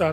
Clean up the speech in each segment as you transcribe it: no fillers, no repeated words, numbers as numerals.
4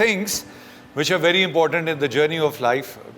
things which are very important in the journey of life.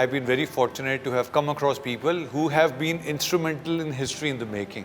I've been very fortunate to have come across people who have been instrumental in history in the making.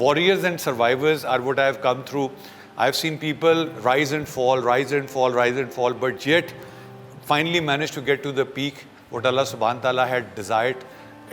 warriors and survivors are what I have come through. I've seen people rise and fall, rise and fall, rise and fall, but yet finally managed to get to the peak what Allah subhanahu wa ta'ala had desired,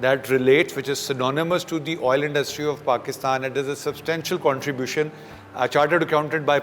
that relates, which is synonymous to the oil industry of Pakistan and is a substantial contribution. A chartered accountant by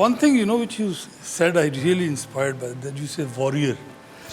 One thing which you said I really inspired by that you said warrior.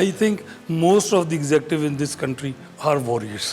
I think most of the executive in this country are warriors.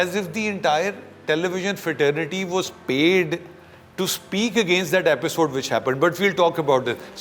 as if the entire television fraternity was paid to speak against that episode which happened. But we'll talk about this.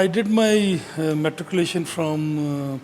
I did my matriculation from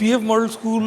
PF Model School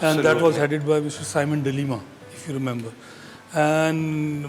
and that was headed by Mr. Simon Delima, if you remember. And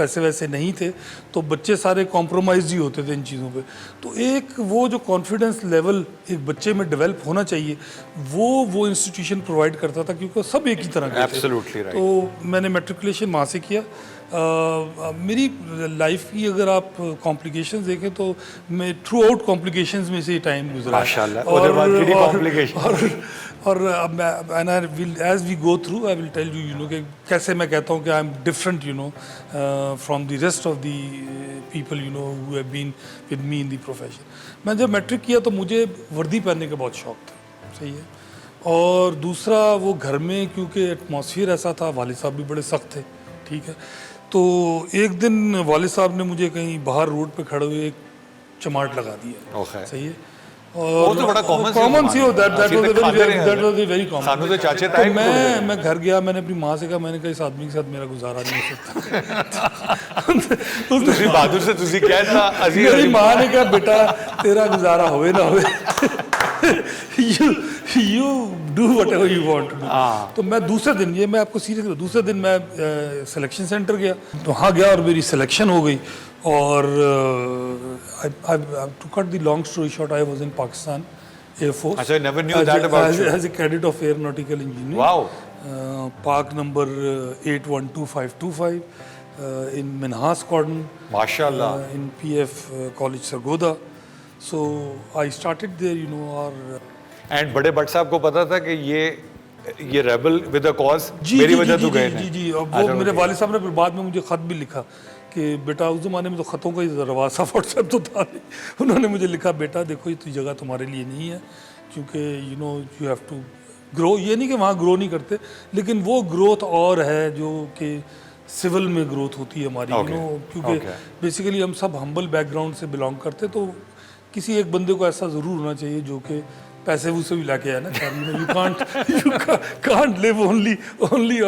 پیسے ویسے نہیں تھے تو بچے سارے compromise ہی ہوتے تھے ان چیزوں پہ. تو ایک وہ جو کانفیڈنس لیول ایک بچے میں ڈیولپ ہونا چاہیے وہ انسٹیٹیوشن پرووائڈ کرتا تھا, کیونکہ سب ایک ہی طرح کے تھے. Absolutely right. تو میں نے میٹریکولیشن وہاں سے کیا. میری لائف کی اگر آپ کمپلیکیشنز دیکھیں تو میں تھرو آؤٹ کمپلیکیشنز میں سے ٹائم گزرا. ماشاءاللہ. اور بعد کی کمپلیکیشن اور as we go through I will tell you کہ کیسے میں کہتا ہوں کہ I am different from the rest of the people who have been with me in the profession. میں جب میٹرک کیا تو مجھے وردی پہننے کا بہت شوق تھا. صحیح ہے. اور دوسرا وہ گھر میں کیونکہ ایٹماسفیئر ایسا تھا, والد صاحب بھی بڑے سخت تھے. ٹھیک ہے. تو ایک دن والد صاحب نے مجھے کہیں باہر روڈ پہ کھڑے ہوئے ایک چماٹ لگا دیا. صحیح ہے. اور کامن سی ہو that was a very common. تو میں گھر گیا, میں نے اپنی ماں سے کہا, میں نے کہا اس آدمی کے ساتھ میرا گزارا نہیں ہو سکتا. بہادر سے تسی کہتا میری ماں نے کہا بیٹا تیرا گزارا ہوئے نہ ہوئے you do whatever you want to do. تو میں دوسرے دن, یہ میں آپ کو سیریس, دوسرے دن میں سلیکشن سینٹر گیا, تو وہاں گیا اور میری سلیکشن ہو گئی. اور to cut the long story short, I was in Pakistan Air Force. I never knew that about you. As a cadet of aeronautical engineering. Wow. Park number 812525 in Minhas Squadron. MashaAllah. In PF College Sargodha. So I started there, اور and بڑے but صاحب کو پتا تھا کہ یہ rebel with a cause میری وجہ تو گئے ہیں. جی وہ میرے والد صاحب نے پھر بعد میں مجھے خط بھی لکھا کہ بیٹا اس زمانے میں تو خطوں کا ہی رواج تھا, واٹس ایپ تو تھا نہیں. انہوں نے مجھے لکھا بیٹا دیکھو یہ جگہ تمہارے لیے نہیں ہے, کیونکہ یو ہیو ٹو گرو. یہ نہیں کہ وہاں گرو نہیں کرتے, لیکن وہ گروتھ اور ہے جو کہ سول میں گروتھ ہوتی ہے ہماری. کیونکہ بیسیکلی ہم سب ہمبل بیک گراؤنڈ سے بلانگ کرتے, تو کسی ایک بندے کو ایسا ضرور ہونا چاہیے جو کہ پیسے وہ سے بھی لا کے آئے نا. you can't live only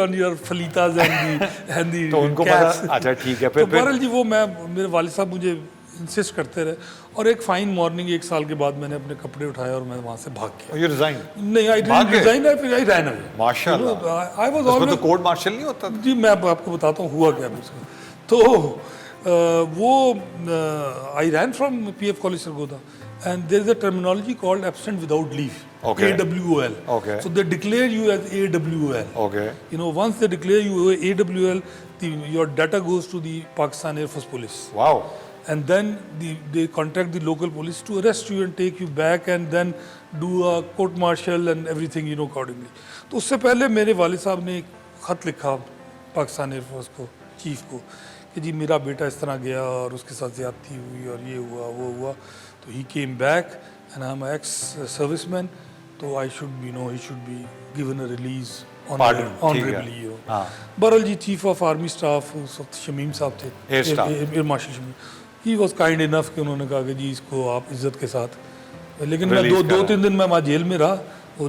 on your falitas and the تو ان کو پتا. اچھا ٹھیک ہے. تو بہرحال جی وہ میرے والد صاحب مجھے انسسٹ کرتے رہے, اور ایک فائن مارننگ 1 سال کے بعد میں نے اپنے کپڑے اٹھائے اور میں وہاں سے بھاگ گیا. You resign? نہیں, I didn't resign, I ran away. ماشاءاللہ. I was always. تو کورٹ مارشل نہیں ہوتا جی, میں آپ کو بتاتا ہوں ہوا کیا مجھ سے. تو وہ I ran from PF College Sargodha. And there is a terminology called absent without leave. Okay. AWOL. Okay. So they declare you as AWOL. Okay. Once they declare you AWOL, your data goes to the Pakistan Air Force Police. Wow. And then they contact the local police to arrest you and take you back and then do a court martial and everything, accordingly. تو اس سے پہلے میرے والد صاحب نے ایک خط لکھا پاکستان ایئر فورس کو, چیف کو, کہ جی میرا بیٹا اس طرح گیا اور اس کے ساتھ زیادتی ہوئی اور یہ ہوا وہ ہوا. تو he came back and I'm an ex-serviceman, so I should be, he should be given a release honorably. بہرحال جی چیف آف آرمی اسٹاف اس وقت شمیم صاحب تھے, air marshal Shamim. he was kind enough کہ انہوں نے کہا کہ جی اس کو آپ عزت کے ساتھ, لیکن میں 2-3 دن میں وہاں جیل میں رہا.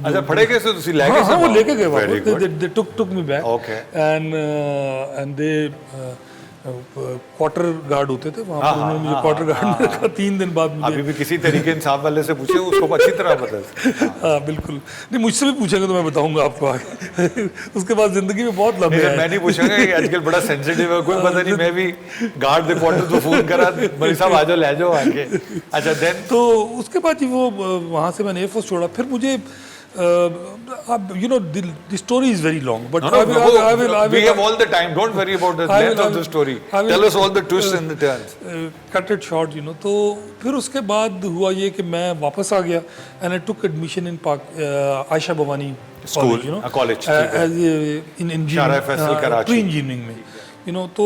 اچھا پڑھے کیسے تسی لے کے؟ ہاں وہ لے کے گئے واپس. they took me back and they quarter guard ہوتے تھے وہاں پر, انہوں نے مجھے کوارٹر گارڈ میں رکھا. 3 دن بعد ابھی بھی کسی طریقے انصاف والے سے پوچھے, اس کو اچھی طرح پتہ ہے. ہاں بالکل. نہیں مجھ سے بھی پوچھیں گے تو میں بتاؤں گا آپ کو آگے. اس کے بعد زندگی میں بہت لمبے ہیں. میں نہیں پوچھوں گا کہ آج کل بڑا سینسیٹیو ہے, کوئی پتہ نہیں. میں بھی گارڈ دے کوارٹر کو فون کرا, بھائی صاحب آ جاؤ لے جاؤ آگے. اچھا دین تو اس کے بعد جی وہ وہاں سے میں نے ایئر فورس چھوڑا. پھر مجھے the story is very long, but I will we have all the time, don't worry about the length of the story. Tell us all the twists and the turns. Cut it short, تو پھر اس کے بعد ہوا یہ کہ میں واپس آ گیا and I took admission in Aisha Bhavani school, college as in engineering, pre-engineering میں, تو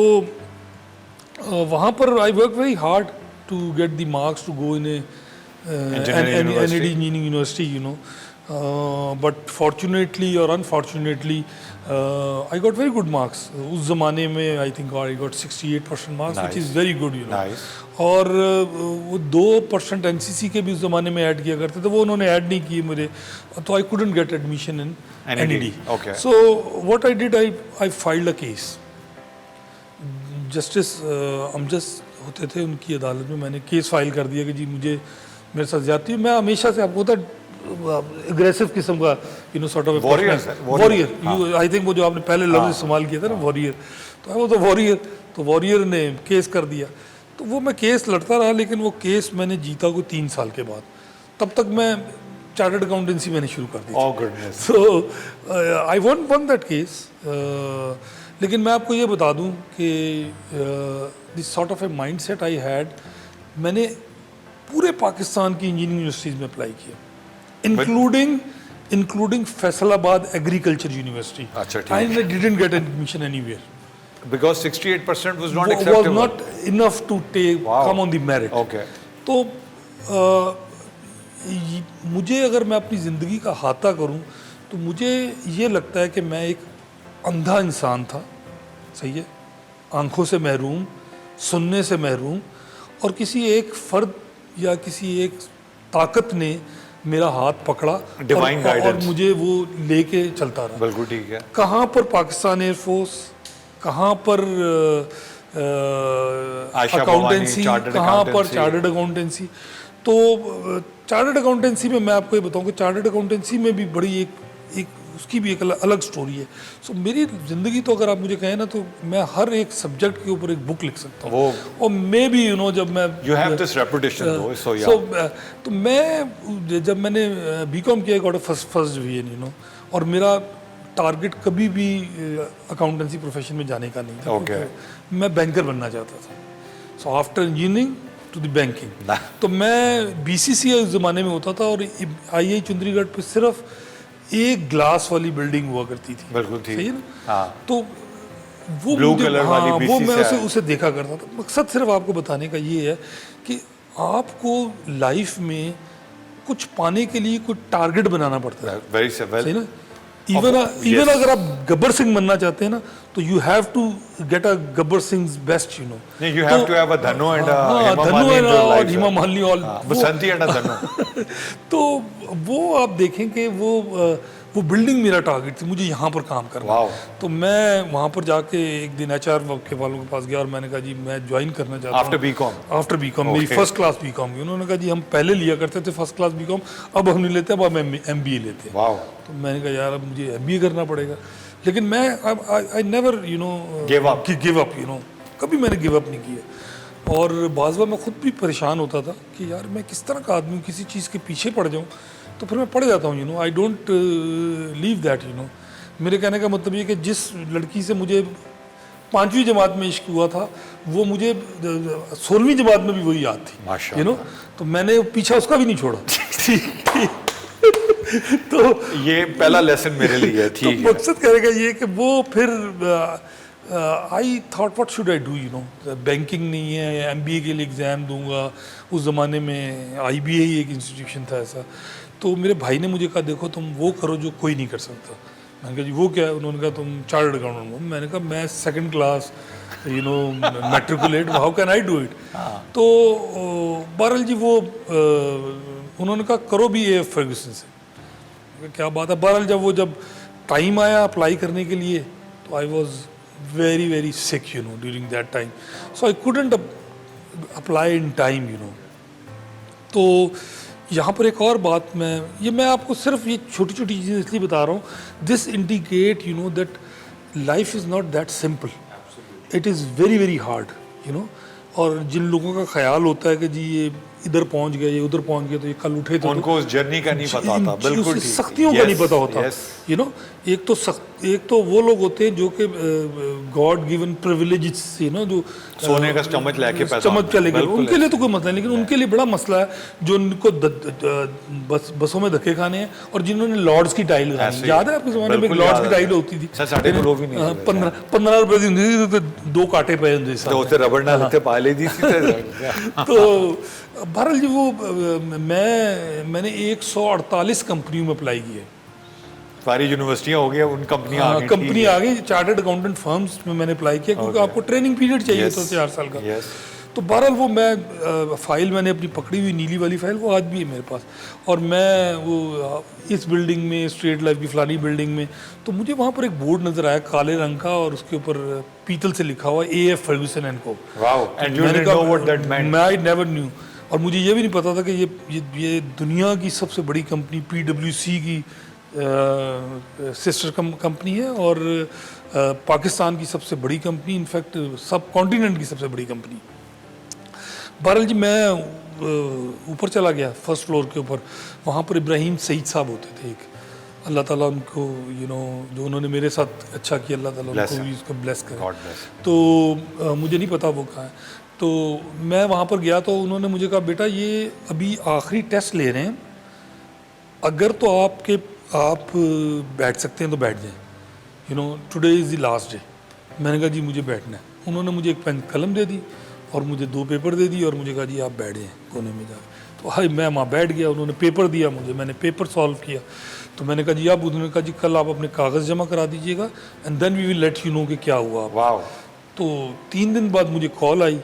وہاں پر I worked very hard to get the marks to go in a engineering university, but fortunately or unfortunately I got very good marks. اس زمانے میں I think I got 68% marks, which is very good, Nice. اور وہ 2% NCC کے بھی اس زمانے میں add کیا کرتے تھے, وہ انہوں نے ایڈ نہیں کیے مجھے, تو I couldn't get admission in NED. Okay. So what I did, I filed a case. Justice Amjad ہوتے تھے ان کی عدالت میں, میں نے کیس فائل کر دیا کہ جی مجھے میرے ساتھ زیادتی. میں ہمیشہ سے آپ کو ہوتا اگریسو قسم کا sort of warrior. I think وہ جو آپ نے پہلے لفظ استعمال کیا تھا نا, وارئر, تو وہ تو وارئر. تو واریر نے کیس کر دیا. تو وہ میں کیس لڑتا رہا, لیکن وہ کیس میں نے جیتا کو 3 سال کے بعد. تب تک میں چارٹرڈ اکاؤنٹنسی میں نے شروع کر دی. Oh goodness. So I won that case. لیکن میں آپ کو یہ بتا دوں کہ this sort of a mindset I had, میں نے پورے پاکستان کی انجینئرنگ یونیورسٹیز میں اپلائی کیا, including Faisalabad agriculture university. اچھا ٹھیک. I didn't get admission anywhere. Because 68% was not Was acceptable. not enough to take Wow. come on the merit. Okay. تو مجھے اگر میں اپنی زندگی کا احاطہ کروں تو مجھے یہ لگتا ہے کہ میں ایک اندھا انسان تھا, صحیح ہے, آنکھوں سے محروم, سننے سے محروم, اور کسی ایک فرد یا کسی ایک طاقت نے میرا ہاتھ پکڑا Divine اور guidance. مجھے وہ لے کے چلتا رہا. بالکل ٹھیک ہے. کہاں پر پاکستان ایئر فورس, کہاں پر اکاؤنٹنسی, کہاں پر چارٹرڈ اکاؤنٹنسی. تو چارٹرڈ اکاؤنٹنسی میں آپ کو یہ بتاؤں کہ چارٹرڈ اکاؤنٹنسی میں بھی بڑی ایک اس کی بھی ایک الگ سٹوری ہے. سو میری زندگی تو اگر آپ مجھے کہیں نا تو میں ہر ایک سبجیکٹ کے اوپر ایک بک لکھ سکتا ہوں, اور میں بھی جب میں You have this reputation though, so yeah. تو میں جب میں نے بی کام کیا گاٹ فرسٹ ڈویژن, اور میرا ٹارگیٹ کبھی بھی اکاؤنٹنسی پروفیشن میں جانے کا نہیں تھا, کیونکہ میں بینکر بننا چاہتا تھا. So after engineering to the banking, تو میں بی سی سی اس زمانے میں ہوتا تھا, اور آئی آئی چندری گڑھ پہ صرف ایک گلاس والی بلڈنگ ہوا کرتی تھی. بالکل ٹھیک. صحیح ہے نا. تو وہ وہ میں اسے دیکھا کرتا تھا. مقصد صرف آپ کو بتانے کا یہ ہے کہ آپ کو لائف میں کچھ پانے کے لیے کوئی ٹارگیٹ بنانا پڑتا ہے. ویری صحیح نا. ایون اگر آپ گبر سنگھ بننا چاہتے ہیں نا تو you have to get a Gabbar Singh best, You have to have a Dhannu and a Hema Malini اور Basanti and a Dhannu. تو وہ آپ دیکھیں کہ وہ بلڈنگ میرا ٹارگیٹ تھی, مجھے یہاں پر کام کرنا. تو میں وہاں پر جا کے ایک دن ایچ آر کے والوں کے پاس گیا, اور میں نے کہا جی میں جوائن کرنا چاہتا ہوں. آفٹر بی کام میری فرسٹ کلاس بی کام کی. انہوں نے کہا جی ہم پہلے لیا کرتے تھے فرسٹ کلاس بی کام, اب ہم نہیں لیتے, اب ہم ایم بی اے لیتے ہیں. تو میں نے کہا یار اب مجھے ایم بی اے کرنا پڑے گا. لیکن میں آئی نیور گیو اپ, کبھی میں نے گیو اپ نہیں کیا. اور بعض بار میں خود بھی پریشان ہوتا تھا کہ یار میں کس طرح کا آدمی ہوں, کسی چیز کے پیچھے پڑ جاؤں, تو پھر میں پڑ جاتا ہوں. I don't leave that. میرے کہنے کا مطلب یہ کہ جس لڑکی سے مجھے 5ویں جماعت میں عشق ہوا تھا وہ مجھے 16ویں جماعت میں بھی وہی یاد تھی. تو میں نے پیچھا اس کا بھی نہیں چھوڑا. تو یہ پہلا لیسن میرے لیے ہے. ٹھیک ہے. مقصد کہنے کا یہ کہ وہ پھر I thought what should I do. Banking نہیں ہے, ایم بی اے کے لیے ایگزام دوں گا. اس زمانے میں آئی بی اے ہی ایک انسٹیٹیوشن تھا ایسا. تو میرے بھائی نے مجھے کہا دیکھو تم وہ کرو جو کوئی نہیں کر سکتا. میں نے کہا جی وہ کیا ہے. انہوں نے کہا تم چارٹرڈ اکاؤنٹنٹ ہو. میں نے کہا میں 2nd class matriculate, how can I do it. تو بہرحال جی وہ انہوں نے کہا کرو بھی اے ایف فرگوسن سے. کیا بات ہے. بہرحال جب ٹائم آیا اپلائی کرنے کے لیے تو I was very very sick during that time. So I couldn't apply in time. تو یہاں پر ایک اور بات میں آپ کو صرف یہ چھوٹی چھوٹی چیزیں اس لیے بتا رہا ہوں. This indicate that life is not that simple, it is very very hard. اور جن لوگوں کا خیال ہوتا ہے کہ جی یہ ادھر پہنچ گئے, یہ ادھر پہنچ گئے, تو یہ کل اٹھے تو ان کو اس جرنی کا نہیں پتا ہوتا. بالکل سختیوں کا نہیں پتا ہوتا. ایک تو وہ لوگ ہوتے ہیں جو کہ گاڈ گیون پریویلیجز سے جو سونے کا چمچ لے کے چمچ چلے گئے, ان کے لیے تو کوئی مسئلہ نہیں. لیکن ان کے لیے بڑا مسئلہ ہے جو ان کو بسوں میں دھکے کھانے ہیں, اور جنہوں نے لارڈس کی ٹائل کھانی. یاد ہے آپ کے زمانے میں لارڈس کی ٹائل ہوتی تھی 15 روپے کی ہوتی تھی, 2 کانٹے پے ہوتے ربڑ نہ لیتے پا لی تھی. تو بہرحال جی وہ میں نے 148 کمپنیوں میں اپلائی کیا. ساری یونیورسٹیاں ہو گیا, ان کمپنی آ گئی. چارٹرڈ اکاؤنٹنٹ فرمز میں نے اپلائی کیا کیونکہ آپ کو ٹریننگ پیریڈ چاہیے تھا 4 سال کا. تو بہرحال وہ میں فائل میں نے اپنی پکڑی ہوئی نیلی والی فائل, وہ آج بھی ہے میرے پاس. اور میں وہ اس بلڈنگ میں, اسٹریٹ لائف کی فلانی بلڈنگ میں, تو مجھے وہاں پر ایک بورڈ نظر آیا کالے رنگ کا, اور اس کے اوپر پیتل سے لکھا ہوا اے ایف فرگوسن اینڈ کو. میں آئی نیور نیو. اور مجھے یہ بھی نہیں پتا تھا کہ یہ دنیا کی سب سے بڑی کمپنی PwC کی سسٹر کمپنی ہے اور پاکستان کی سب سے بڑی کمپنی، انفیکٹ سب کانٹیننٹ کی سب سے بڑی کمپنی. بہرحال جی میں اوپر چلا گیا فرسٹ فلور کے اوپر. وہاں پر ابراہیم سعید صاحب ہوتے تھے ایک، اللہ تعالیٰ ان کو جو انہوں نے میرے ساتھ اچھا کیا، اللہ تعالیٰ ان کو بھی اس کو بلیس کرے. تو مجھے نہیں پتا وہ کہاں ہے. تو میں وہاں پر گیا تو انہوں نے مجھے کہا بیٹا یہ ابھی آخری ٹیسٹ لے رہے ہیں، اگر تو آپ بیٹھ سکتے ہیں تو بیٹھ جائیں، today is the last day. میں نے کہا جی مجھے بیٹھنا ہے. انہوں نے مجھے ایک پین قلم دے دی اور مجھے 2 پیپر دے دی اور مجھے کہا جی آپ بیٹھ جائیں کونے میں جا کے. تو میں وہاں بیٹھ گیا. انہوں نے پیپر دیا مجھے، میں نے پیپر سالو کیا. تو میں نے کہا جی انہوں نے کہا جی کل آپ اپنے کاغذ جمع کرا دیجیے گا and then we will let you know کہ کیا ہوا. واو. تو 3 دن بعد مجھے کال آئی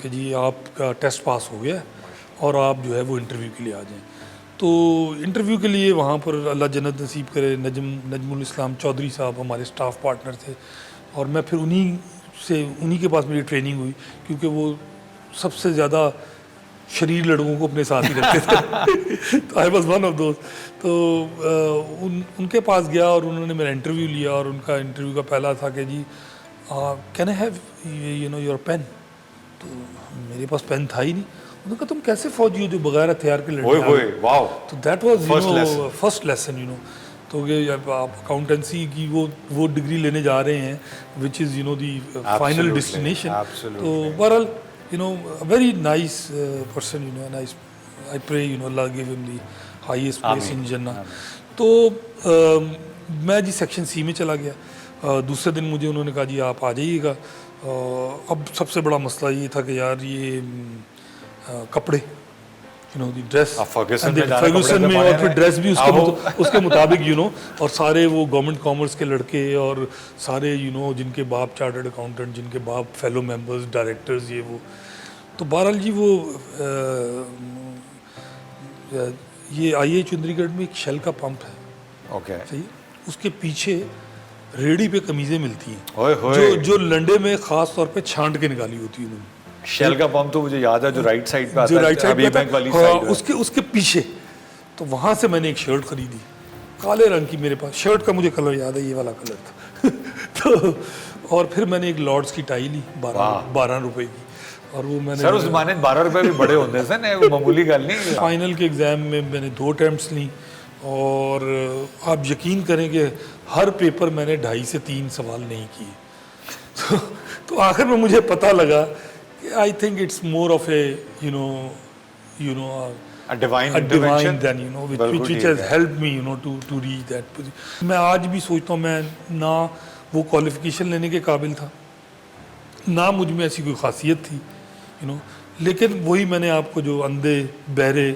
کہ جی آپ کا ٹیسٹ پاس ہو گیا ہے اور آپ جو ہے وہ انٹرویو کے لیے آ جائیں. تو انٹرویو کے لیے وہاں پر اللہ جنت نصیب کرے نجم الاسلام چودھری صاحب ہمارے اسٹاف پارٹنر تھے، اور میں پھر انہی کے پاس میری ٹریننگ ہوئی، کیونکہ وہ سب سے زیادہ شریر لڑکوں کو اپنے ساتھ ہی رکھتے تھے. تو I was one of those. تو ان کے پاس گیا اور انہوں نے میرا انٹرویو لیا، اور ان کا انٹرویو کا پہلا تھا کہ جی can I have your pen. تو میرے پاس پین تھا ہی نہیں. انہوں نے کہا تم کیسے فوجی ہو جو بغیر ہتھیار کے لڑنے آ رہے ہو. تو دیٹ واز فرسٹ لیسن. تو آپ اکاؤنٹنسی کی وہ ڈگری لینے جا رہے ہیں وچ از دی فائنل ڈیسٹینیشن. تو بہرحال very nice person, nice. I pray Allah give him the highest place in Jannah. تو میں جی سیکشن سی میں چلا گیا. دوسرے دن مجھے انہوں نے کہا جی آپ آ جائیے گا. اب سب سے بڑا مسئلہ یہ تھا کہ یار یہ کپڑے ڈریس فرگوسن میں, اور پھر ڈریس بھی اس کے مطابق اور سارے وہ گورنمنٹ کامرس کے لڑکے اور سارے جن کے باپ چارٹرڈ اکاؤنٹنٹ, جن کے باپ فیلو ممبرز ڈائریکٹرز یہ وہ. تو بہرحال جی وہ یہ آئی اے چندری گڑھ میں ایک شیل کا پمپ ہے, صحیح, اس کے پیچھے ریڑھی پہ قمیضیں ملتی ہیں جو لنڈے میں خاص طور پہ چھانٹ کے نکالی ہوتی ہیں انہوں نے. شیل کا پمپ تو مجھے یاد ہے جو رائٹ سائڈ پہ آتا ہے, اس کے پیچھے. تو وہاں سے میں نے ایک شرٹ خریدی کالے رنگ کی, میرے پاس شرٹ کا مجھے کلر یاد ہے, یہ والا کلر تھا. تو اور پھر میں نے ایک لارڈس کی ٹائی لی 12 روپے کی, اور وہ میں نے سر اس زمانے 12 روپے بھی بڑے ہوتے ہیں, وہ معمولی گل نہیں. فائنل کے ایگزام میں میں نے 2 اٹیمپٹس لیں, اور آپ یقین کریں کہ ہر پیپر میں نے 2.5 سے 3 سوال نہیں کیے. تو آخر میں مجھے پتہ لگا کہ I think it's more of a a divine than which has helped me to reach that position. میں آج بھی سوچتا ہوں میں نہ وہ کوالیفیکیشن لینے کے قابل تھا, نہ مجھ میں ایسی کوئی خاصیت تھی, لیکن وہی میں نے آپ کو جو اندھے بہرے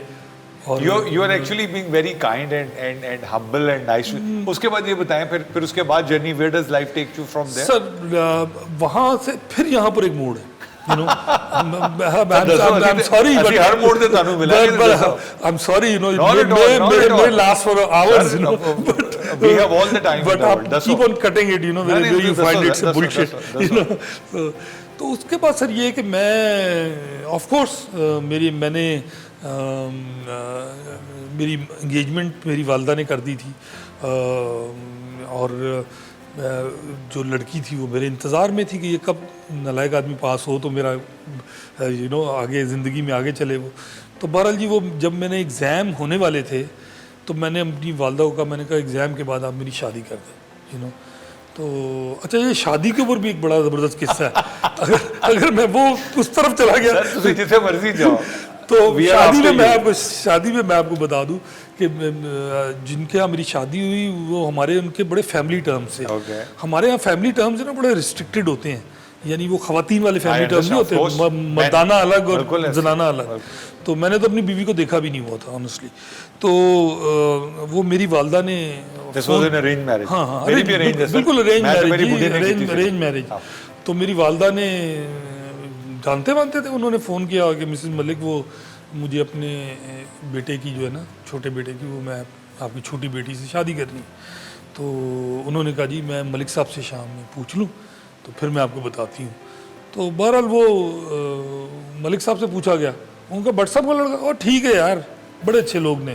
اور you are actually being very kind and humble and nice. اس کے بعد یہ بتائیں پھر اس کے بعد journey, where does life take you from there? سر وہاں سے پھر یہاں پر ایک موڑ ہے. I'm sorry, but ہر موڑ سے تانوں ملا. I'm sorry, it may last for hours, but we have all the time. But keep on cutting it, where you find it's a bullshit. تو اس کے بعد سر یہ کہ میں آف کورس میں نے میری انگیجمنٹ میری والدہ نے کر دی تھی, اور جو لڑکی تھی وہ میرے انتظار میں تھی کہ یہ کب نالائق آدمی پاس ہو تو میرا آگے زندگی میں آگے چلے وہ. تو بہرحال جی وہ جب میں نے ایگزام ہونے والے تھے تو میں نے اپنی والدہ کو کہا, میں نے کہا ایگزام کے بعد آپ میری شادی کر دیں. تو اچھا یہ شادی کے اوپر بھی ایک بڑا زبردست قصہ ہے, اگر میں وہ اس طرف چلا گیا جتنے مرضی جاؤ. تو شادی میں میں آپ کو بتا دوں کہ جن کے یہاں میری شادی ہوئی وہ ان کے بڑے فیملی ٹرمز سے. ہمارے یہاں فیملی ٹرمز نا بڑے ریسٹرکٹیڈ ہوتے ہیں, یعنی وہ خواتین والے فیملی ٹرمز نہیں ہوتے, مردانہ الگ اور زنانہ الگ. تو میں نے تو اپنی بیوی کو دیکھا بھی نہیں ہوا تھا آنیسٹلی. تو وہ میری والدہ نے ہاں بالکل ارینج میرج. تو میری والدہ نے جانتے مانتے تھے, انہوں نے فون کیا کہ مسز ملک وہ مجھے اپنے بیٹے کی جو ہے نا چھوٹے بیٹے کی وہ میں آپ کی چھوٹی بیٹی سے شادی کرنی. تو انہوں نے کہا جی میں ملک صاحب سے شام میں پوچھ لوں تو پھر میں آپ کو بتاتی ہوں. تو بہرحال وہ ملک صاحب سے پوچھا گیا, ان کا بٹ صاحب کا لڑکا, اور ٹھیک ہے یار بڑے اچھے لوگ نے,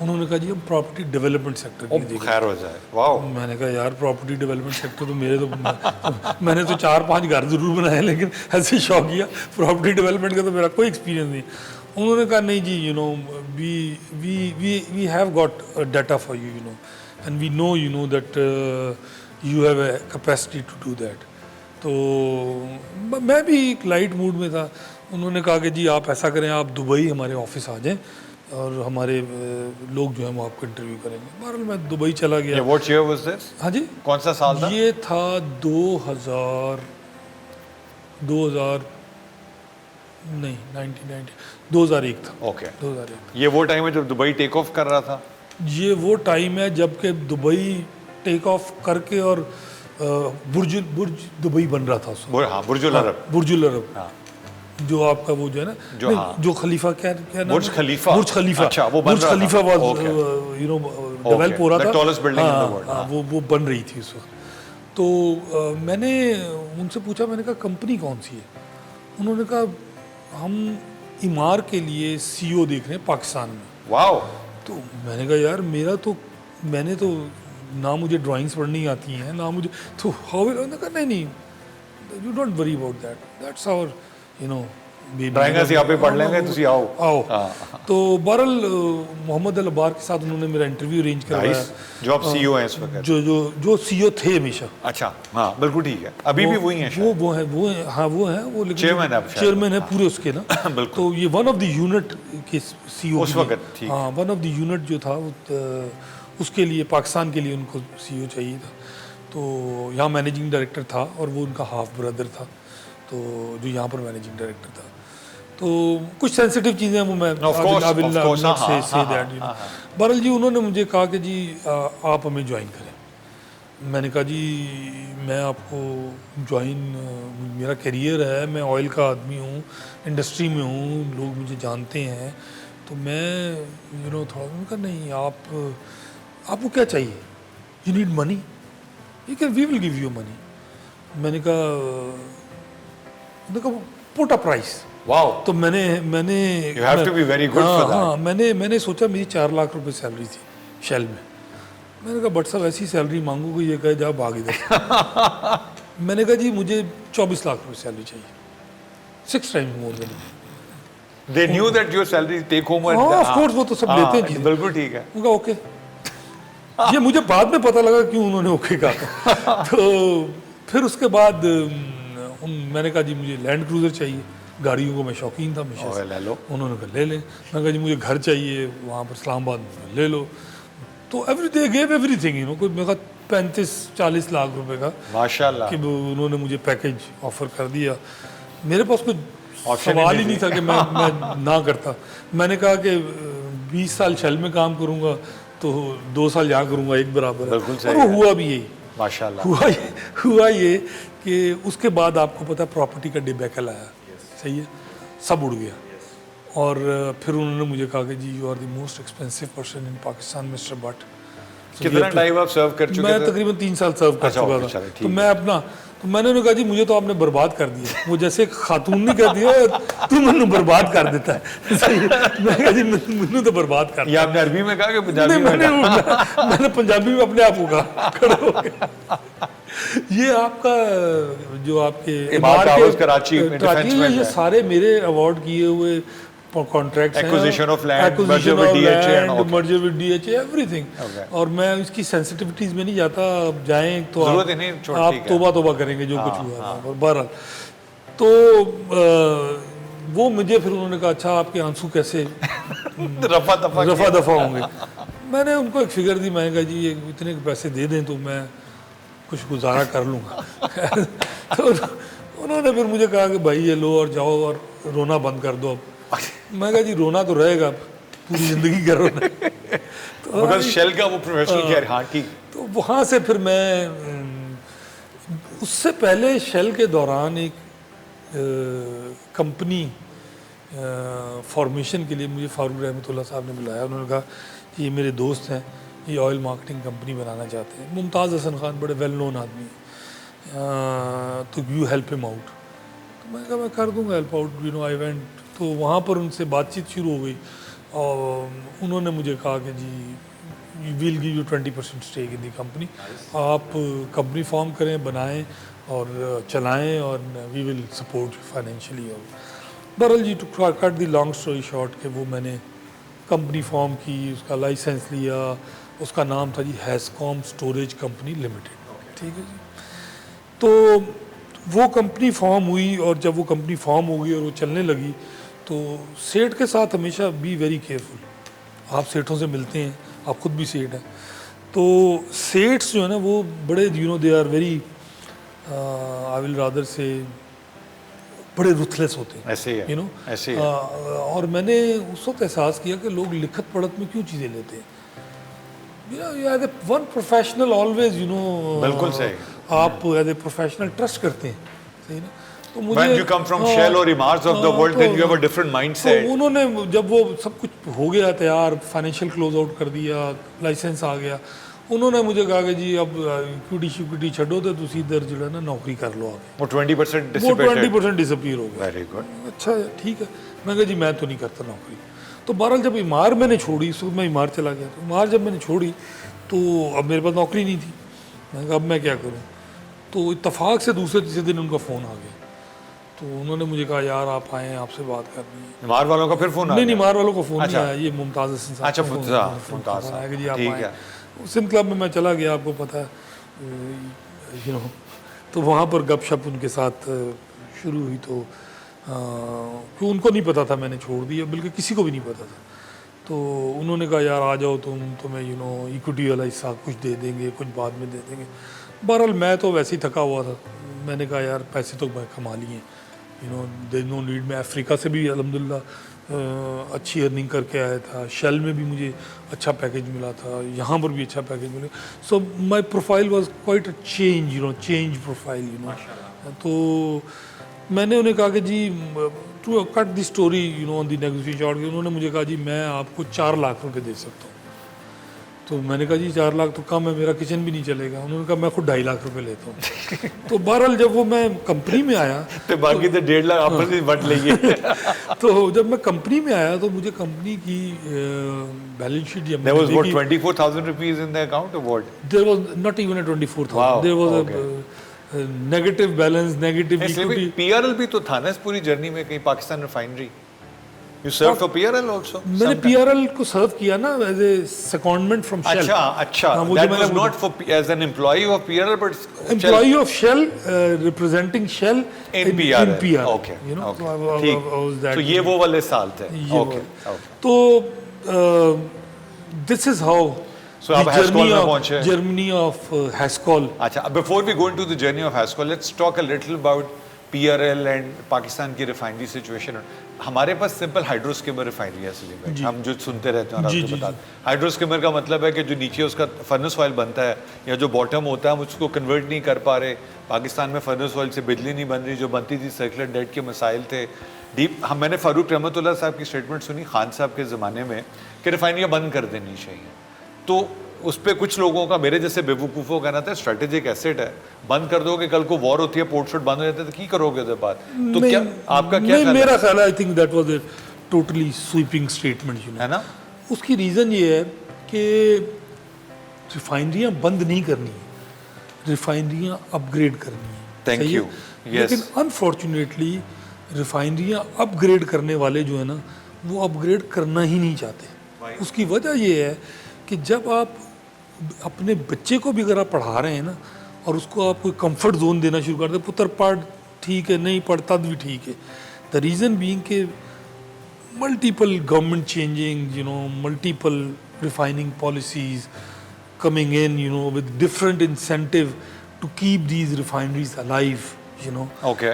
انہوں نے کہا جی ہم پراپرٹی ڈیولپمنٹ سیکٹر کے لیے دیکھ رہے خیر ہو جائے. واو. ہیں. میں نے کہا یار پراپرٹی ڈیولپمنٹ سیکٹر تو میرے تو میں نے تو 4-5 گھر ضرور بنائے لیکن ایسے شوق کیا پراپرٹی ڈیولپمنٹ کا تو میرا کوئی ایکسپیرینس نہیں. انہوں نے کہا نہیں جی you know we have got data for you you know and we know you know that you have a capacity to do that. تو میں بھی ایک لائٹ موڈ میں تھا. انہوں نے کہا کہ جی آپ ایسا کریں آپ دبئی ہمارے آفس آ جائیں اور ہمارے لوگ جو ہیں وہ آپ کو انٹرویو کریں گے. بہرحال میں دبئی چلا گیا. What year was this? ہاں جی کون سا سال تھا؟ یہ تھا 2000 نہیں 2001 تھا. اوکے. 2001 یہ وہ ٹائم ہے جب دبئی ٹیک آف کر رہا تھا؟ یہ وہ ٹائم ہے جب کہ دبئی ٹیک آف کر کے اور برج دبئی بن رہا تھا اس وقت. ہاں برج العرب. برج العرب جو آپ کا وہ جو ہے نا جو خلیفہ کیا نام برج خلیفہ. برج خلیفہ. اچھا وہ بن برج رہا خلیفہ تھا. واز یو نو ڈیولپ ہو رہا تھا. The tallest building in the world. ہاں وہ بن رہی تھی اس وقت. تو میں نے ان سے پوچھا میں نے کہا کمپنی کون سی ہے. انہوں نے کہا ہم ایمار کے لیے سی او دیکھ رہے ہیں پاکستان میں. واو. تو میں نے کہا یار میں نے تو نہ مجھے ڈرائنگس پڑھنی آتی ہیں نہ مجھے تو انہوں نے کہا نہیں you don't worry about that's our you know drawing سے آپ پڑھ لیں گے تسی آؤ. تو بہرحال محمد العبار کے ساتھ انہوں نے میرا انٹرویو ارینج کروایا. جو آپ سی او ہیں اس وقت. جو سی او تھے ہمیشہ. اچھا ہاں بالکل ٹھیک ہے. ابھی بھی وہی ہیں. وہ ہیں وہ چیئرمین ہے پورے اس کے نا. تو یہ ون آف دی یونٹ کے سی او اس وقت. ہاں ون آف دی یونٹ جو تھا اس کے لیے پاکستان کے لیے ان کو سی او چاہیے تھا. تو یہاں مینیجنگ ڈائریکٹر تھا اور وہ ان کا ہاف بردر تھا تو جو یہاں پر مینیجنگ ڈائریکٹر تھا. تو کچھ سینسٹیو چیزیں وہ میں بہرحال جی انہوں نے مجھے کہا کہ جی آپ ہمیں جوائن کریں. میں نے کہا جی میں آپ کو میرا کیریئر ہے میں آئل کا آدمی ہوں انڈسٹری میں ہوں لوگ مجھے جانتے ہیں تو میں یو نو تھوڑا میں کہا نہیں آپ کو کیا چاہیے you need money we will give you money. میں نے کہا پٹ اے پرائز. واو. تو میں نے سوچا میری 4 لاکھ روپے سیلری تھی شیل میں. میں نے کہا بٹ صاحب ایسی سیلری مانگو گے یہ کہے جا بھاگ ادھر. میں نے کہا جی مجھے 24 لاکھ روپے سیلری چاہیے 6 times more than They knew that your salary take home. of course وہ تو سب لیتے ہیں. بالکل ٹھیک ہے. میں کہا اوکے. یہ مجھے بعد میں پتہ لگا کیوں انہوں نے اوکے کہا. تو پھر اس کے بعد میں نے کہا جی مجھے لینڈ کروزر چاہیے. گاڑیوں کو میں شوقین تھا ہمیشہ سے. انہوں نے کہا لے لیں. میں کہا جی مجھے گھر چاہیے وہاں پر اسلام آباد میں لے لو. تو ایوری تھنگ یو نو کوئی میرا 35-40 لاکھ روپے کا ماشاءاللہ کہ انہوں نے مجھے پیکیج آفر کر دیا. میرے پاس کوئی سوال ہی نہیں تھا کہ میں نہ کرتا. میں نے کہا کہ 20 سال شیل میں کام کروں گا تو 2 سال یہاں کروں گا ایک برابر. اور وہ ہوا بھی یہی ماشاءاللہ. ہوا یہ کہ اس کے بعد آپ کو پتا پراپرٹی کا ڈیبیکل آیا. صحیح ہے سب اڑ گیا. اور پھر انہوں نے مجھے کہا کہ جی you are the most expensive person in Pakistan mister Butt. کتنا ٹائم آپ سرو کر چکے میں تقریباً 3 سال سرو کر چکا تھا. تو میں نے کہا جی مجھے تو آپ نے برباد کر دیا. وہ جیسے ایک خاتون نہیں کہتی ہے تو میں نے برباد کر دیتا ہے. میں کہا جی مجھے تو برباد کر دیا. آپ نے عربی میں کہا کہ پنجابی میں نے پنجابی میں اپنے آپ کو کہا کھڑے ہو گیا. یہ آپ کا جو آپ کے کراچی یہ سارے میرے ایوارڈ کیے ہوئے کانٹریکٹس ہیں. Acquisition of land merger with D H A ایوری تھنگ. اور میں اس کی سینسٹیوٹیز میں نہیں جاتا. آپ جائیں تو آپ توبہ کریں گے جو کچھ ہوا. بہرحال تو وہ مجھے پھر انہوں نے کہا اچھا آپ کے آنسو کیسے رفع دفع ہوں گے. میں نے ان کو ایک فگر دی. میں نے کہا جی اتنے پیسے دے دیں تو میں کچھ گزارا کر لوں گا. تو انہوں نے پھر مجھے کہا کہ بھائی یہ لو اور جاؤ اور رونا بند کر دو. اب میں کہا جی رونا تو رہے گا پوری زندگی کا رونا. شیل کا وہ پروفیشنل. تو وہاں سے پھر میں اس سے پہلے شیل کے دوران ایک کمپنی فارمیشن کے لیے مجھے فاروق رحمۃ اللہ صاحب نے بلایا. انہوں نے کہا کہ یہ میرے دوست ہیں یہ آئل مارکیٹنگ کمپنی بنانا چاہتے ہیں. ممتاز حسن خان بڑے ویل نون آدمی ہیں تو یو ہیلپ ہم آؤٹ. تو میں کہا میں کر دوں گا help out. You know I went. تو وہاں پر ان سے بات چیت شروع ہو گئی. اور انہوں نے مجھے کہا کہ جی we'll give you 20% stake in the company, آپ کمپنی فارم کریں, بنائیں اور چلائیں, اور وی ول سپورٹ فائنینشلی. اور بہرحال جی to cut the long story short کہ وہ میں نے کمپنی فارم کی, اس کا لائسنس لیا, اس کا نام تھا جی ہیسکوم اسٹوریج کمپنی لمیٹڈ. ٹھیک ہے جی. تو وہ کمپنی فارم ہوئی, اور جب وہ کمپنی فارم ہو گئی اور وہ چلنے لگی تو سیٹ کے ساتھ ہمیشہ بی ویری کیئرفل. آپ سیٹوں سے ملتے ہیں, آپ خود بھی سیٹ ہیں, تو سیٹس جو ہے نا وہ بڑے they are very I will rather سے بڑے رتھلیس ہوتے ہیں, ایسے ہی ہے. اور میں نے اس وقت احساس کیا کہ لوگ لکھت پڑھت میں کیوں چیزیں لیتے ہیں. As a one professional always بالکل صحیح, آپ ایز اے پروفیشنل ٹرسٹ کرتے ہیں, صحیح نا. تو when you come from Shell or Mars of the world then you have a different mindset. تو انہوں نے جب وہ سب کچھ ہو گیا تیار, فائنینشیل کلوز آؤٹ کر دیا, لائسنس آ گیا, انہوں نے مجھے کہا کہ جی اب ایکوٹی چھڈو تو تسی ادھر جو ہے نا نوکری کر لو آگے. وہ 20% وہ 20% ڈسپیئر ہو گیا. Very good. اچھا ٹھیک ہے. میں کہا جی میں تو نہیں کرتا نوکری. تو بہرحال جب ایمار میں نے چھوڑی, اس وقت میں ایمار چلا گیا, تو ایمار جب میں نے چھوڑی تو اب میرے پاس نوکری نہیں تھی. میں کہا اب میں کیا کروں. تو اتفاق سے دوسرے تیسرے دن ان کا فون آ گیا, تو انہوں نے مجھے کہا یار آپ آئیں, آپ سے بات کرنی ہے. مار والوں کا پھر فون نہیں مار والوں کو فون نہیں آیا, یہ ممتاز حسن صاحب. اچھا ممتاز آیا کہ جی آپ آئیں. سندھ کلب میں میں چلا گیا, آپ کو پتہ ہے تو وہاں پر گپ شپ ان کے ساتھ شروع ہوئی. تو ان کو نہیں پتا تھا میں نے چھوڑ دیا, بلکہ کسی کو بھی نہیں پتا تھا. تو انہوں نے کہا یار آ جاؤ تمہیں ایکوٹی والا حصہ کچھ دے دیں گے, کچھ بعد میں دے دیں گے. بہرحال میں تو ویسے ہی تھکا ہوا تھا. میں نے کہا یار پیسے تو میں کما لیے, دیر نو نیڈ. میں افریقہ سے بھی الحمدللہ اچھی ارننگ کر کے آیا تھا, شیل میں بھی مجھے اچھا پیکیج ملا تھا, یہاں پر بھی اچھا پیکیج ملا. So my profile was quite a change profile. تو میں نے انہیں کہا کہ جی to cut the story on the negotiation short, انہوں نے مجھے کہا جی میں آپ کو 4 لاکھ روپے دے سکتا ہوں. تو میں نے کہا جی 4 لاکھ تو کم ہے, میرا کچن بھی نہیں چلے گا. انہوں نے کہا میں خود 2.5 لاکھ روپے لیتا ہوں. تو بہرحال جب وہ میں کمپنی میں آیا تو باقی تو 1.5 لاکھ آپ سے بٹ لیں گے. تو جب میں کمپنی میں آیا تو مجھے کمپنی کی balance sheet There was what 24,000 rupees in the account or what? There was not even a 24,000. There was a negative balance, negative equity. PRL بھی تو تھا نا اس پوری جرنی میں, کہیں Pakistan refinery. You served for PRL also? میں نے PRL کو سرو کیا نا as a secondment from Shell. اچھا. That was not for as an employee of PRL but employee of Shell representing Shell in PRL. Okay. So یہ وہ والے سال تھے. Okay. تو this is how So آپ ہیسکول میں پہنچے. Journey of Haskell. اچھا, before we go into the journey of Haskell, let's talk a little about PRL and Pakistan کی ریفائنری سچویشن. ہمارے پاس سمپل ہائیڈرو اسکیمر ریفائنری ہے سلیم بھائی, ہم جو سنتے رہتے ہیں اور آپ کو بتا دیں. ہائیڈرو اسکیمر کا مطلب ہے کہ جو نیچے اس کا فرنس آئل بنتا ہے یا جو باٹم ہوتا ہے ہم اس کو کنورٹ نہیں کر پا رہے. پاکستان میں فرنس آئل سے بجلی نہیں بن رہی, جو بنتی تھی سرکولر ڈیٹ کے مسائل تھے. میں نے فاروق رحمۃ اللہ صاحب کی اسٹیٹمنٹ سنی خان صاحب کے زمانے میں کہ ریفائنریاں بند کر دینی چاہیے. تو اس پہ کچھ لوگوں کا, میرے جیسے بیوقوفوں کا کہنا تھا اسٹریٹجک ایسٹ ہے, بند کر دو کہ کل کو وار ہوتی ہے, پورٹ شوٹ بند ہو جاتا ہے تو کی کرو گے ادھر بات. تو کیا آپ کا کیا خیال ہے؟ میرا خیال ہے I think that was a totally sweeping statement, ہے نا. اس کی ریزن یہ ہے کہ ریفائنریاں بند نہیں کرنی ہیں, ریفائنریاں اپ گریڈ کرنی ہیں. Thank you. لیکن انفارچونیٹلی ریفائنریاں اپ گریڈ کرنے والے جو ہے نا وہ اپ گریڈ کرنا ہی نہیں چاہتے. اس کی وجہ یہ ہے کہ جب آپ اپنے بچے کو بھی اگر آپ پڑھا رہے ہیں نا اور اس کو آپ کوئی کمفرٹ زون دینا شروع کر دیں, پتر پڑھ ٹھیک ہے, نہیں پڑھتا بھی ٹھیک ہے. دا ریزن بینگ کہ multiple government changing, multiple refining policies coming in, with different incentive to keep these refineries alive. Okay.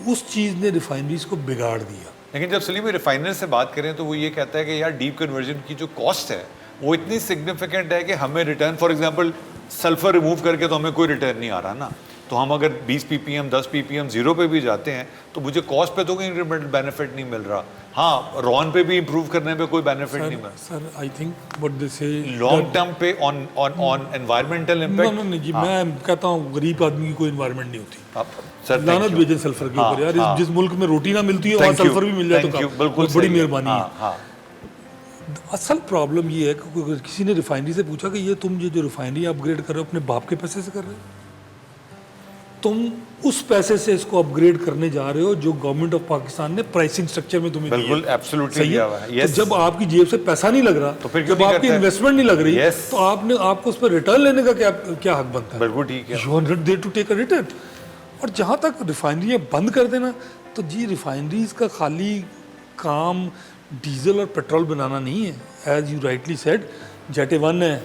اس چیز نے ریفائنریز کو بگاڑ دیا. لیکن جب سلیم ریفائنر سے بات کریں تو وہ یہ کہتا ہے کہ یار ڈیپ کنورژن کی جو کاسٹ ہے وہ اتنی سگنیفیکنٹ ہے کہ ہمیں return, for example sulphur remove کر کے تو ہمیں کوئی ریٹرن نہیں آ رہا نا. تو ہم اگر 20 PPM 10 PPM زیرو پہ بھی جاتے ہیں تو مجھے کاسٹ پہ تو کوئی انکریمنٹل بینیفٹ نہیں مل رہا. ہاں رون پہ بھی امپروو کرنے پہ کوئی بینیفٹ نہیں مل رہا. سر آئی تھنک وٹ دے سے لانگ ٹرم پہ آن انوائرمنٹل امپیکٹ. نہیں جی, میں کہتا ہوں غریب آدمی کی کوئی انوائرمنٹ نہیں ہوتی. سر لعنت بھیجیں سلفر کے اوپر یار, جس ملک میں روٹی نہ ملتی ہے وہاں سلفر بھی مل جائے تو بڑی مہربانی ہے. اصل پرابلم یہ ہے کہ اگر کسی نے ریفائنری سے پوچھا کہ یہ تم جو ریفائنری اپ گریڈ کر رہے ہو اپنے باپ کے پیسے سے کر رہے ہو، تم اس پیسے سے اس کو اپ گریڈ کرنے جا رہے ہو جو گورنمنٹ آف پاکستان نے پرائسنگ سٹرکچر میں تمہیں بالکل ایبسولوٹلی صحیح دیا ہوا ہے. ہے. تو جب آپ کی جیب سے پیسہ نہیں لگ رہا، تو پھر کیوں جب نہیں آپ کی کرتے؟ انویسٹمنٹ نہیں لگ رہی، Yes. تو آپ کو اس پہ ریٹرن لینے کا کیا حق بنتا ہے؟ بالکل ٹھیک ہے. You are not there to take a return. اور جہاں تک ریفائنریاں بند کر دینا، تو جی ریفائنریز کا خالی کام ڈیزل اور پیٹرول بنانا نہیں ہے. As you rightly said, jet A one ہے،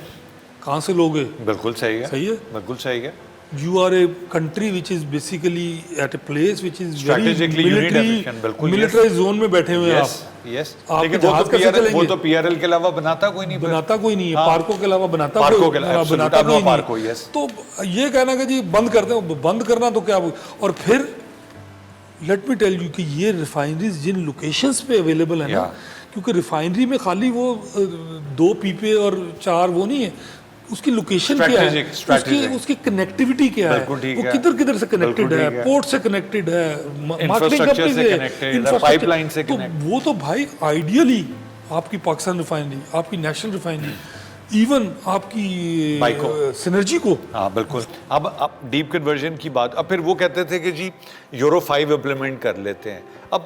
کہاں سے لوگے؟ بالکل صحیح ہے. صحیح ہے. بالکل صحیح ہے. You are a country which is basically at a place which is very Strategically unit efficient, بالکل. militarized zone میں بیٹھے ہوئے ہیں Yes, yes. آپ لیکن کے جہاز کیسے چلیں گے؟ وہ تو پی آر ایل کے علاوہ بناتا کوئی نہیں. بناتا کوئی نہیں ہے، پارکوں کے علاوہ بناتا پارکوں کوئی کے علاوہ بناتا کوئی پارکوں, نہیں. yes. تو یہ کہنا کہ جی بند کر دیں، بند کرنا تو کیا. اور پھر لیٹ می ٹیل یو کہ یہ ریفائنریز جن لوکیشنز پہ اویلیبل ہیں نا، کیونکہ ریفائنری میں خالی وہ 2 پیپے اور 4 وہ نہیں ہے، اس کی لوکیشن کیا ہے، اس کی کنیکٹیوٹی کیا ہے، وہ کدھر کدھر سے کنیکٹڈ ہے، پورٹ سے کنیکٹڈ ہے، مارکیٹنگ کمپنی سے، پائپ لائن سے. تو وہ تو بھائی آئیڈیلی آپ کی پاکستان ریفائنری، آپ کی نیشنل ریفائنری، ایون آپ کی سنرجی کو. ہاں بالکل. اب ڈیپ کنورژن کی بات، اب پھر وہ کہتے تھے کہ جی یورو 5 امپلیمنٹ کر لیتے ہیں. اب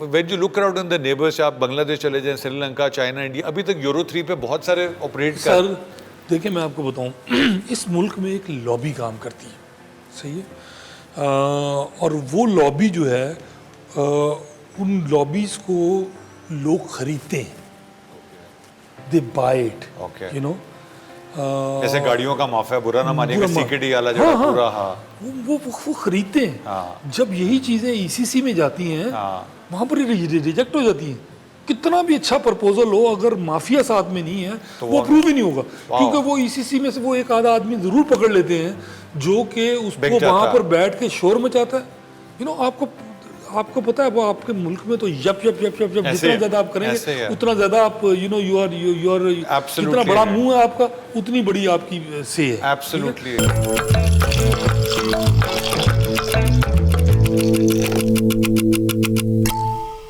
when you look around in the neighbours, آپ بنگلہ دیش چلے جائیں، سری لنکا، چائنا، انڈیا، ابھی تک یورو 3 پہ بہت سارے آپریٹ کر. سر دیکھیں میں آپ کو بتاؤں، اس ملک میں ایک لابی کام کرتی ہے، صحیح ہے، اور وہ لابی جو ہے ان لابیز کو لوگ خریدتے ہیں، دے بائی اٹ، یو نو. جیسے گاڑیوں کا معافیہ، برا نہ مانیے گا، CKD والا جو پورا، ہاں وہ خریدتے ہیں. جب یہی چیزیں ECC میں جاتی ہیں وہاں پر ریجیکٹ ہو جاتی ہیں. کتنا بھی اچھا پرپوزل ہو، اگر مافیا ساتھ میں نہیں ہے وہ اپروو ہی نہیں ہوگا، کیونکہ وہ ECC میں سے وہ ایک آدھا آدمی ضرور پکڑ لیتے ہیں جو کہ اس کو وہاں پر بیٹھ کے شور مچاتا ہے. یو نو آپ کو پتا ہے وہ آپ کے ملک میں تو یپ یپ یپ یپ یپ جتنا زیادہ آپ کریں گے اتنا زیادہ آپ یو نو یو آر جتنا بڑا منہ ہے آپ کا اتنی بڑی آپ کی سے ہے. ایبسولوٹلی.